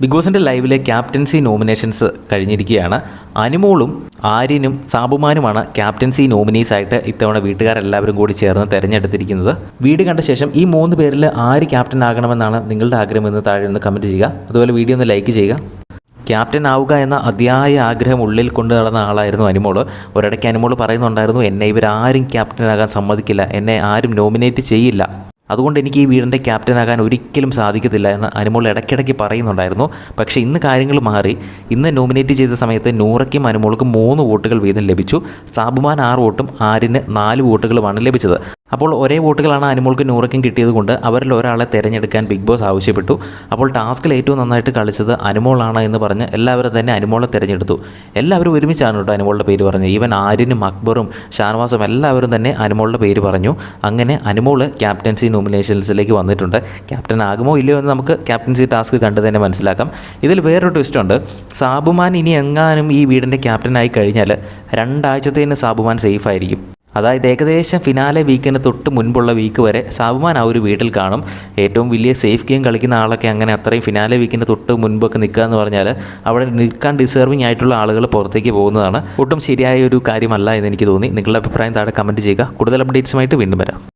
Big ബോസിൻ്റെ ലൈവിലെ captaincy nominations കഴിഞ്ഞിരിക്കുകയാണ്. അനുമോളും ആര്യനും സാബുമാനുമാണ് captaincy നോമിനീസായിട്ട് ഇത്തവണ വീട്ടുകാരെല്ലാവരും കൂടി ചേർന്ന് തിരഞ്ഞെടുത്തിരിക്കുന്നത്. വീഡിയോ കണ്ട ശേഷം ഈ 3 പേരിൽ ആര് ക്യാപ്റ്റൻ ആകണമെന്നാണ് നിങ്ങളുടെ ആഗ്രഹമെന്ന് താഴെ ഒന്ന് കമൻറ്റ് ചെയ്യുക. അതുപോലെ വീഡിയോ ഒന്ന് ലൈക്ക് ചെയ്യുക. ക്യാപ്റ്റൻ ആവുക എന്ന അതിയായ ആഗ്രഹം ഉള്ളിൽ കൊണ്ടു നടന്ന ആളായിരുന്നു അനുമോൾ. ഒരിടയ്ക്ക് അനുമോൾ പറയുന്നുണ്ടായിരുന്നു, എന്നെ ഇവരാരും ക്യാപ്റ്റനാകാൻ സമ്മതിക്കില്ല, എന്നെ ആരും നോമിനേറ്റ് ചെയ്യില്ല, അതുകൊണ്ട് എനിക്ക് ഈ വീടിൻ്റെ ക്യാപ്റ്റനാകാൻ ഒരിക്കലും സാധിക്കത്തില്ല എന്ന് അനുമോൾ ഇടയ്ക്കിടയ്ക്ക് പറയുന്നുണ്ടായിരുന്നു. പക്ഷേ ഇന്ന് കാര്യങ്ങൾ മാറി. ഇന്ന് നോമിനേറ്റ് ചെയ്ത സമയത്ത് നൂറയ്ക്കും അനുമോൾക്കും 3 വോട്ടുകൾ വീതം ലഭിച്ചു. സാബുമാൻ 6 വോട്ടും ആര്യന് 4 വോട്ടുകളുമാണ് ലഭിച്ചത്. അപ്പോൾ ഒരേ വോട്ടുകളാണ് അനുമോൾക്ക് നൂറയ്ക്കും കിട്ടിയതുകൊണ്ട് അവരിൽ ഒരാളെ തിരഞ്ഞെടുക്കാൻ ബിഗ് ബോസ് ആവശ്യപ്പെട്ടു. അപ്പോൾ ടാസ്കിൽ ഏറ്റവും നന്നായിട്ട് കളിച്ചത് അനുമോളാണ് എന്ന് പറഞ്ഞ് എല്ലാവരും തന്നെ അനുമോളെ തിരഞ്ഞെടുത്തു. എല്ലാവരും ഒരുമിച്ചാണ് കേട്ടോ അനുമോളുടെ പേര് പറഞ്ഞത്. ഈവൻ ആര്യനും അക്ബറും ഷാനവാസും എല്ലാവരും തന്നെ അനുമോളുടെ പേര് പറഞ്ഞു. അങ്ങനെ അനുമോൾ ക്യാപ്റ്റൻസി നോമിനേഷൻസിലേക്ക് വന്നിട്ടുണ്ട്. ക്യാപ്റ്റൻ ആകുമോ ഇല്ലയോ എന്ന് നമുക്ക് ക്യാപ്റ്റൻസി ടാസ്ക് കണ്ട് തന്നെ മനസ്സിലാക്കാം. ഇതിൽ വേറൊരു ട്വിസ്റ്റ് ഉണ്ട്. സാബുമാൻ ഇനി എങ്ങാനും ഈ വീടിൻ്റെ ക്യാപ്റ്റനായി കഴിഞ്ഞാൽ 2 ആഴ്ചത്തേന് സാബുമാൻ സേഫ് ആയിരിക്കും. അതായത് ഏകദേശം ഫിനാലെ വീക്കിന് തൊട്ട് മുൻപുള്ള വീക്ക് വരെ സാബുമാൻ ആ ഒരു വീട്ടിൽ കാണും. ഏറ്റവും വലിയ സേഫ് ഗെയിം കളിക്കുന്ന ആളൊക്കെ അങ്ങനെ അത്രയും ഫിനാലെ വീക്കിന് തൊട്ട് മുൻപൊക്കെ നിൽക്കുക എന്ന് പറഞ്ഞാൽ അവിടെ നിൽക്കാൻ ഡിസേർവിംഗ് ആയിട്ടുള്ള ആളുകൾ പുറത്തേക്ക് പോകുന്നതാണ്. ഒട്ടും ശരിയായ ഒരു കാര്യമല്ല എന്ന് എനിക്ക് തോന്നി. നിങ്ങളുടെ അഭിപ്രായം താഴെ കമൻറ്റ് ചെയ്യുക. കൂടുതൽ അപ്ഡേറ്റ്സുമായിട്ട് വീണ്ടും വരാം.